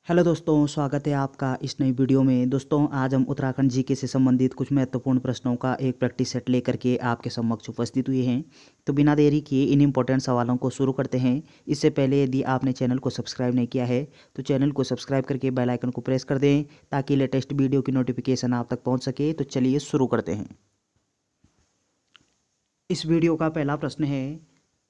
Hello दोस्तों, स्वागत है आपका इस नई वीडियो में। दोस्तों, आज हम उत्तराखंड जीके से संबंधित कुछ महत्वपूर्ण प्रश्नों का एक प्रैक्टिस सेट लेकर के आपके समक्ष उपस्थित हुए हैं। तो बिना देरी किए इन इंपॉर्टेंट सवालों को शुरू करते हैं। इससे पहले यदि आपने चैनल को सब्सक्राइब नहीं किया है तो चैनल को सब्सक्राइब करके बेल आइकन को प्रेस कर दें ताकि लेटेस्ट वीडियो की नोटिफिकेशन आप तक पहुँच सके। तो चलिए शुरू करते हैं। इस वीडियो का पहला प्रश्न है,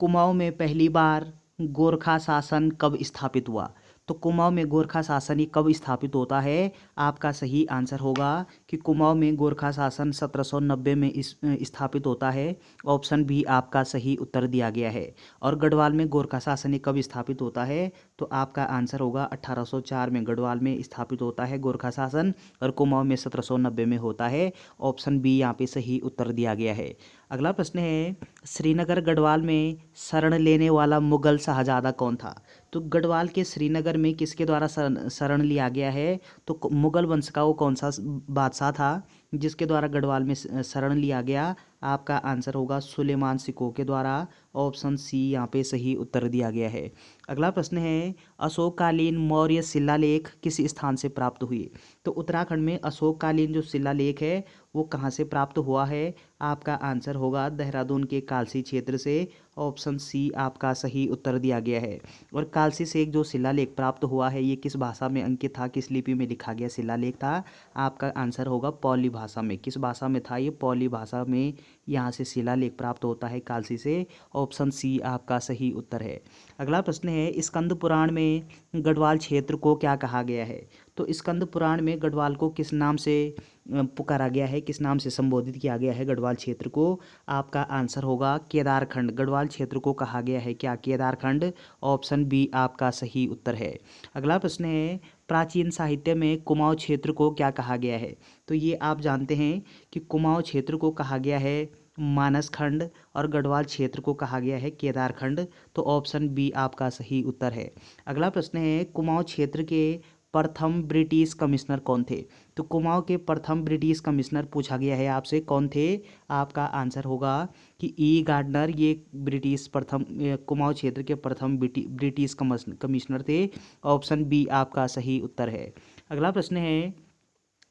कुमाऊं में पहली बार गोरखा शासन कब स्थापित हुआ? तो कुमाऊं में गोरखा शासन ही कब स्थापित होता है? आपका सही आंसर होगा कि कुमाऊं में गोरखा शासन 1790 में स्थापित होता है। ऑप्शन बी आपका सही उत्तर दिया गया है। और गढ़वाल में गोरखा शासन ही कब स्थापित होता है? तो आपका आंसर होगा 1804 में गढ़वाल में स्थापित होता है गोरखा शासन और कुमाऊं में 1790 में होता है। ऑप्शन बी यहाँ पे सही उत्तर दिया गया है। अगला प्रश्न है, श्रीनगर गढ़वाल में शरण लेने वाला मुगल शहजादा कौन था? तो गढ़वाल के श्रीनगर में किसके द्वारा शरण लिया गया है? तो मुगल वंश का वो कौन सा बादशाह था जिसके द्वारा गढ़वाल में शरण लिया गया? आपका आंसर होगा सुलेमान सिकोह के द्वारा। ऑप्शन सी यहाँ पे सही उत्तर दिया गया है। अगला प्रश्न है, अशोककालीन मौर्य शिलालेख किस स्थान से प्राप्त हुए? तो उत्तराखंड में अशोककालीन जो शिलालेख है वो कहाँ से प्राप्त हुआ है? आपका आंसर होगा देहरादून के कालसी क्षेत्र से। ऑप्शन सी आपका सही उत्तर दिया गया है। और कालसी से एक जो शिलालेख प्राप्त हुआ है ये किस भाषा में अंकित था, किस लिपि में लिखा गया शिलालेख था? आपका आंसर होगा पौली भाषा में। किस भाषा में था ये? पौली भाषा में यहाँ से शिलालेख प्राप्त होता है कालसी से। ऑप्शन सी आपका सही उत्तर है। अगला प्रश्न है, स्कंद पुराण में गढ़वाल क्षेत्र को क्या कहा गया है? तो स्कंद पुराण में गढ़वाल को किस नाम से पुकारा गया है, किस नाम से संबोधित किया गया है गढ़वाल क्षेत्र को? आपका आंसर होगा केदारखंड। गढ़वाल क्षेत्र को कहा गया है क्या? केदारखंड। ऑप्शन बी आपका सही उत्तर है। अगला प्रश्न है, प्राचीन साहित्य में कुमाऊं क्षेत्र को क्या कहा गया है? तो ये आप जानते हैं कि कुमाऊं क्षेत्र को कहा गया है मानस खंड और गढ़वाल क्षेत्र को कहा गया है केदारखंड। तो ऑप्शन बी आपका सही उत्तर है। अगला प्रश्न है, कुमाऊं क्षेत्र के प्रथम ब्रिटिश कमिश्नर कौन थे? तो कुमाऊं के प्रथम ब्रिटिश कमिश्नर पूछा गया है आपसे, कौन थे? आपका आंसर होगा कि ई गार्डनर। ये ब्रिटिश प्रथम कुमाऊं क्षेत्र के प्रथम ब्रिटिश कमिश्नर थे। ऑप्शन बी आपका सही उत्तर है। अगला प्रश्न है,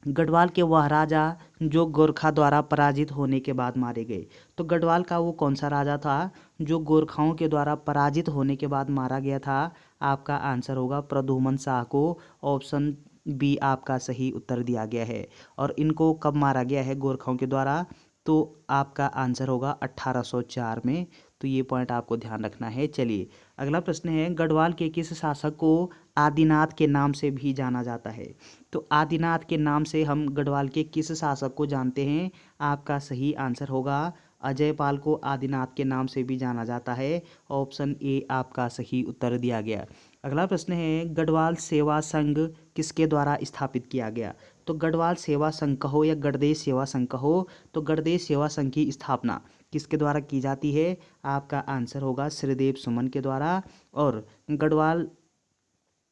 गढ़वाल के वह राजा जो गोरखा द्वारा पराजित होने के बाद मारे गए? तो गढ़वाल का वो कौन सा राजा था जो गोरखाओं के द्वारा पराजित होने के बाद मारा गया था? आपका आंसर होगा प्रद्युम्न शाह को। ऑप्शन बी आपका सही उत्तर दिया गया है। और इनको कब मारा गया है गोरखाओं के द्वारा? तो आपका आंसर होगा 1804 में। तो ये पॉइंट आपको ध्यान रखना है। चलिए अगला प्रश्न है, गढ़वाल के किस शासक को आदिनाथ के नाम से भी जाना जाता है? तो आदिनाथ के नाम से हम गढ़वाल के किस शासक को जानते हैं? आपका सही आंसर होगा अजयपाल को आदिनाथ के नाम से भी जाना जाता है। ऑप्शन ए आपका सही उत्तर दिया गया। अगला प्रश्न है, गढ़वाल सेवा संघ किसके द्वारा स्थापित किया गया? तो गढ़वाल सेवा संघ कहो या गढ़देश सेवा संघ कहो, तो गढ़देश सेवा संघ की स्थापना किसके द्वारा की जाती है? आपका आंसर होगा श्रीदेव सुमन के द्वारा। और गढ़वाल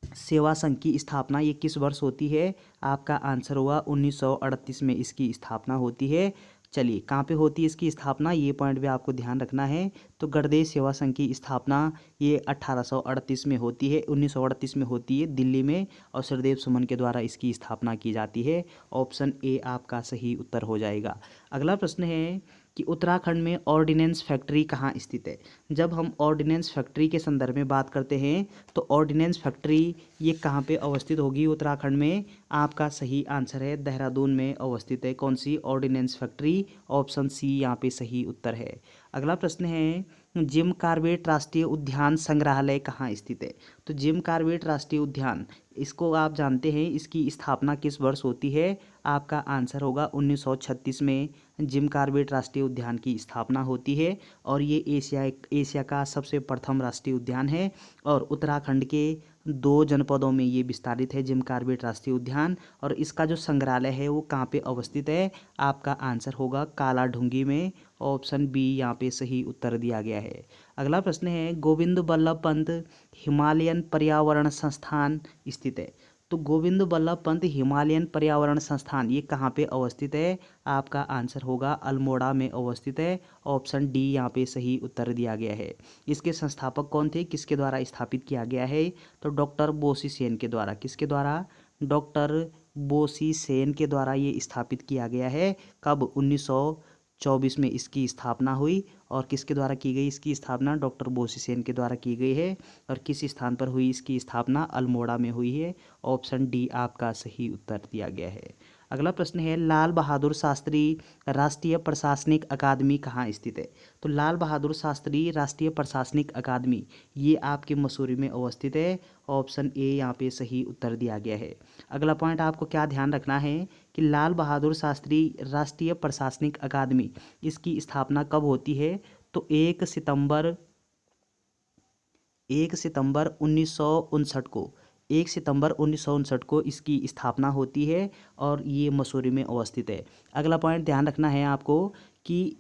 सेवा संघ की स्थापना ये किस वर्ष होती है? आपका आंसर होगा 1938 में इसकी स्थापना होती है। चलिए कहाँ पे होती है इसकी स्थापना, ये पॉइंट भी आपको ध्यान रखना है। तो गढ़देश सेवा संघ की स्थापना ये 1838 में होती है, 1938 में होती है दिल्ली में। और सरदेव सुमन के द्वारा इसकी स्थापना की जाती है। ऑप्शन ए आपका सही उत्तर हो जाएगा। अगला प्रश्न है कि उत्तराखंड में ऑर्डिनेंस फैक्ट्री कहाँ स्थित है? जब हम ऑर्डिनेंस फैक्ट्री के संदर्भ में बात करते हैं तो ऑर्डिनेंस फैक्ट्री ये कहाँ पे अवस्थित होगी उत्तराखंड में? आपका सही आंसर है देहरादून में अवस्थित है। कौन सी? Ordinance factory. ऑप्शन सी यहाँ पे सही उत्तर है। अगला प्रश्न है, जिम कॉर्बेट राष्ट्रीय उद्यान संग्रहालय कहाँ स्थित है? तो जिम कॉर्बेट राष्ट्रीय उद्यान इसको आप जानते हैं, इसकी स्थापना किस वर्ष होती है? आपका आंसर होगा 1936 में जिम कॉर्बेट राष्ट्रीय उद्यान की स्थापना होती है। और ये एशिया का सबसे प्रथम राष्ट्रीय उद्यान है। और उत्तराखंड के 2 जनपदों में ये विस्तारित है जिम कॉर्बेट राष्ट्रीय उद्यान। और इसका जो संग्रहालय है वो कहाँ पे अवस्थित है? आपका आंसर होगा कालाढूंगी में। ऑप्शन बी यहाँ पे सही उत्तर दिया गया है। अगला प्रश्न है, गोविंद बल्लभ पंत हिमालयन पर्यावरण संस्थान स्थित है? तो गोविंद बल्लभ पंत हिमालयन पर्यावरण संस्थान ये कहाँ पे अवस्थित है? आपका आंसर होगा अल्मोड़ा में अवस्थित है। ऑप्शन डी यहाँ पे सही उत्तर दिया गया है। इसके संस्थापक कौन थे, किसके द्वारा स्थापित किया गया है? तो डॉक्टर बोसी सेन के द्वारा। किसके द्वारा? डॉक्टर बोसी सेन के द्वारा ये स्थापित किया गया है। कब? 1924 में इसकी स्थापना हुई। और किसके द्वारा की गई इसकी स्थापना? डॉक्टर बोसी सेन के द्वारा की गई है। और किस स्थान पर हुई इसकी स्थापना? अल्मोड़ा में हुई है। ऑप्शन डी आपका सही उत्तर दिया गया है। अगला प्रश्न है लाल बहादुर शास्त्री राष्ट्रीय प्रशासनिक अकादमी कहाँ स्थित है? तो लाल बहादुर शास्त्री राष्ट्रीय प्रशासनिक अकादमी ये आपके मसूरी में अवस्थित है। ऑप्शन ए यहाँ पे सही उत्तर दिया गया है। अगला पॉइंट आपको क्या ध्यान रखना है कि लाल बहादुर शास्त्री राष्ट्रीय प्रशासनिक अकादमी इसकी स्थापना कब होती है? तो 1 सितंबर 1959 को 1 सितंबर 1959 को इसकी स्थापना होती है और ये मसूरी में अवस्थित है। अगला पॉइंट ध्यान रखना है आपको कि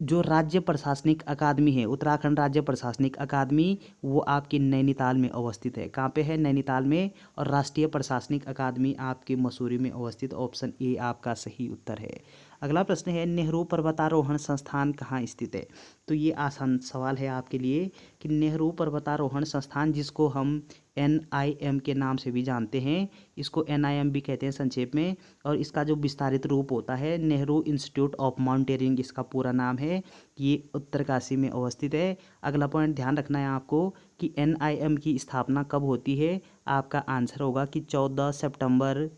जो राज्य प्रशासनिक अकादमी है उत्तराखंड राज्य प्रशासनिक अकादमी वो आपकी नैनीताल में अवस्थित है। कहाँ पे है? नैनीताल में। और राष्ट्रीय प्रशासनिक अकादमी आपके मसूरी में अवस्थित। ऑप्शन ए आपका सही उत्तर है। अगला प्रश्न है नेहरू पर्वतारोहण संस्थान कहाँ स्थित है? तो ये आसान सवाल है आपके लिए कि नेहरू पर्वतारोहण संस्थान जिसको हम NIM के नाम से भी जानते हैं, इसको NIM भी कहते हैं संक्षेप में। और इसका जो विस्तारित रूप होता है नेहरू इंस्टीट्यूट ऑफ माउंटेनियरिंग इसका पूरा नाम है। ये उत्तरकाशी में अवस्थित है। अगला पॉइंट ध्यान रखना है आपको कि NIM की स्थापना कब होती है? आपका आंसर होगा कि 14 सितंबर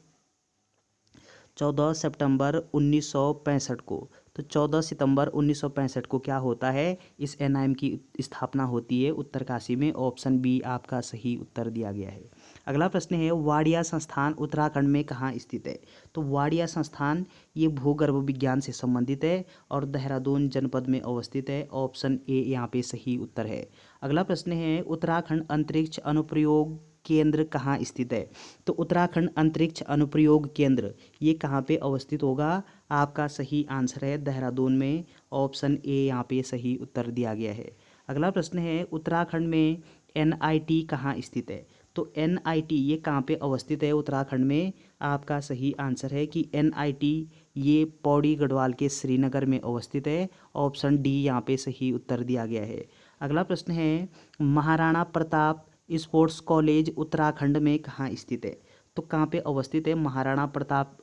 1965 को। तो 14 सितंबर 1965 को क्या होता है? इस NIM की स्थापना होती है उत्तरकाशी में। ऑप्शन बी आपका सही उत्तर दिया गया है। अगला प्रश्न है वाडिया संस्थान उत्तराखंड में कहाँ स्थित है? तो वाडिया संस्थान ये भूगर्भ विज्ञान से संबंधित है और देहरादून जनपद में अवस्थित है। ऑप्शन ए यहाँ पे सही उत्तर है। अगला प्रश्न है उत्तराखंड अंतरिक्ष अनुप्रयोग केंद्र कहाँ स्थित है? तो उत्तराखंड अंतरिक्ष अनुप्रयोग केंद्र ये कहाँ पे अवस्थित होगा? आपका सही आंसर है देहरादून में। ऑप्शन ए यहाँ पे सही उत्तर दिया गया है। अगला प्रश्न है उत्तराखंड में NIT कहाँ स्थित है? तो NIT ये कहाँ पे अवस्थित है उत्तराखंड में? आपका सही आंसर है कि NIT ये पौड़ी गढ़वाल के श्रीनगर में अवस्थित है। ऑप्शन डी यहाँ पे सही उत्तर दिया गया है। अगला प्रश्न है महाराणा प्रताप स्पोर्ट्स कॉलेज उत्तराखंड में कहाँ स्थित है? तो कहाँ पे अवस्थित है महाराणा प्रताप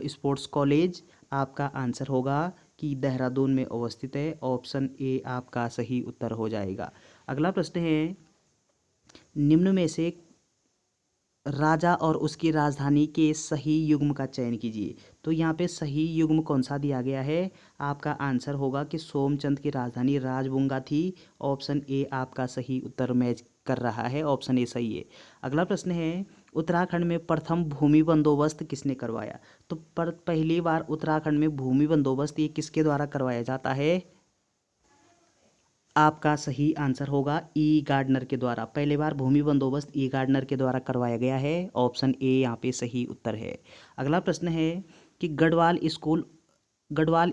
स्पोर्ट्स कॉलेज? आपका आंसर होगा कि देहरादून में अवस्थित है। ऑप्शन ए आपका सही उत्तर हो जाएगा। अगला प्रश्न है निम्न में से राजा और उसकी राजधानी के सही युग्म का चयन कीजिए। तो यहाँ पे सही युग्म कौन सा दिया गया है? आपका आंसर होगा कि सोमचंद की राजधानी राजबुंगा थी। ऑप्शन ए आपका सही उत्तर मैच कर रहा है। ऑप्शन ए सही है। अगला प्रश्न है उत्तराखंड में प्रथम भूमि बंदोबस्त किसने करवाया? तो पहली बार उत्तराखंड में भूमि बंदोबस्त ये किसके द्वारा करवाया जाता है? आपका सही आंसर होगा ई गार्डनर के द्वारा। पहले बार भूमि बंदोबस्त ई गार्डनर के द्वारा करवाया गया है। ऑप्शन ए यहाँ पे सही उत्तर है। अगला प्रश्न है कि गढ़वाल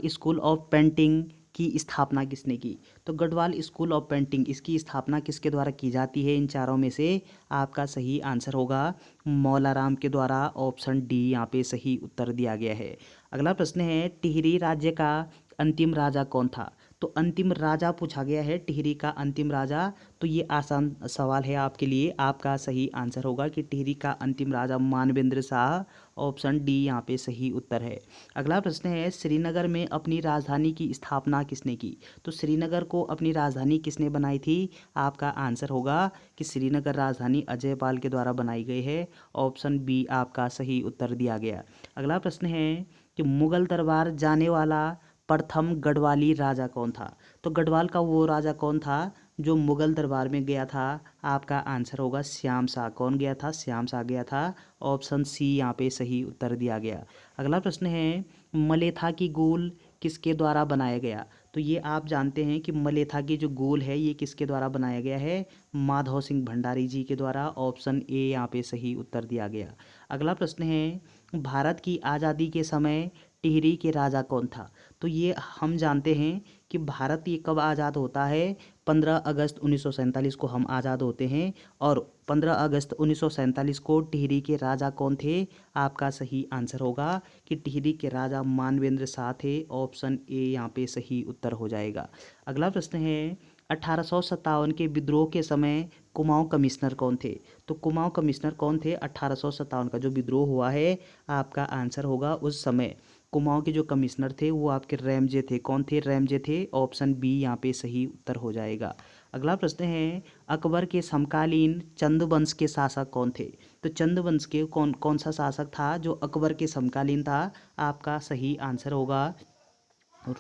स्कूल ऑफ पेंटिंग की स्थापना किसने की? तो गढ़वाल स्कूल ऑफ पेंटिंग इसकी स्थापना किसके द्वारा की जाती है? इन चारों में से आपका सही आंसर होगा मौलाराम के द्वारा। ऑप्शन डी यहाँ पे सही उत्तर दिया गया है। अगला प्रश्न है टिहरी राज्य का अंतिम राजा कौन था? तो अंतिम राजा पूछा गया है टिहरी का अंतिम राजा। तो ये आसान सवाल है आपके लिए। आपका सही आंसर होगा कि टिहरी का अंतिम राजा मानवेंद्र शाह। ऑप्शन डी यहाँ पे सही उत्तर है। अगला प्रश्न है श्रीनगर में अपनी राजधानी की स्थापना किसने की? तो श्रीनगर को अपनी राजधानी किसने बनाई थी? आपका आंसर होगा कि श्रीनगर राजधानी अजयपाल के द्वारा बनाई गई है। ऑप्शन बी आपका सही उत्तर दिया गया। अगला प्रश्न है कि मुगल दरबार जाने वाला प्रथम गढ़वाली राजा कौन था? तो गढ़वाल का वो राजा कौन था जो मुगल दरबार में गया था? आपका आंसर होगा श्याम शाह। कौन गया था? श्याम शाह गया था। ऑप्शन सी यहाँ पे सही उत्तर दिया गया। अगला प्रश्न है मलेथा की गूल किसके द्वारा बनाया गया? तो ये आप जानते हैं कि मलेथा की जो गूल है ये किसके द्वारा बनाया गया है? माधव सिंह भंडारी जी के द्वारा। ऑप्शन ए यहाँ पे सही उत्तर दिया गया। अगला प्रश्न है भारत की आज़ादी के समय टिहरी के राजा कौन था? तो ये हम जानते हैं कि भारत ये कब आज़ाद होता है? 15 अगस्त 1947 को हम आज़ाद होते हैं। और 15 अगस्त 1947 को टिहरी के राजा कौन थे? आपका सही आंसर होगा कि टिहरी के राजा मानवेंद्र शाह थे। ऑप्शन ए यहाँ पे सही उत्तर हो जाएगा। अगला प्रश्न है 1857 के विद्रोह के समय कुमाऊं कमिश्नर कौन थे? तो कुमाऊं कमिश्नर कौन थे? 1857 का जो विद्रोह हुआ है, आपका आंसर होगा उस समय कुमाऊं के जो कमिश्नर थे वो आपके रैमजे थे। कौन थे? रैमजे थे। ऑप्शन बी यहाँ पे सही उत्तर हो जाएगा। अगला प्रश्न है अकबर के समकालीन चंद वंश के शासक कौन थे? तो चंद वंश के कौन कौन सा शासक था जो अकबर के समकालीन था? आपका सही आंसर होगा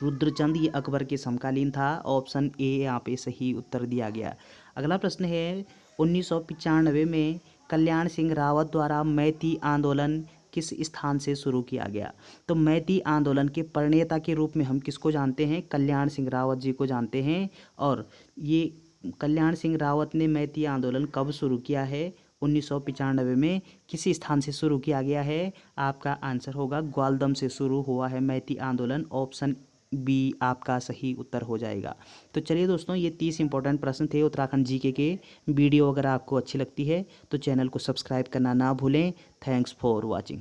रुद्रचंद। ये अकबर के समकालीन था। ऑप्शन ए यहाँ पे सही उत्तर दिया गया। अगला प्रश्न है 1995 में कल्याण सिंह रावत द्वारा मैती आंदोलन किस स्थान से शुरू किया गया? तो मैती आंदोलन के प्रणेता के रूप में हम किसको जानते हैं? कल्याण सिंह रावत जी को जानते हैं। और ये कल्याण सिंह रावत ने मैती आंदोलन कब शुरू किया है? 1995 में। किसी स्थान से शुरू किया गया है? आपका आंसर होगा ग्वालदम से शुरू हुआ है मैती आंदोलन। ऑप्शन बी आपका सही उत्तर हो जाएगा। तो चलिए दोस्तों, ये 30 इंपॉर्टेंट प्रश्न थे उत्तराखंड जीके के। वीडियो अगर आपको अच्छी लगती है तो चैनल को सब्सक्राइब करना ना भूलें। Thanks for watching.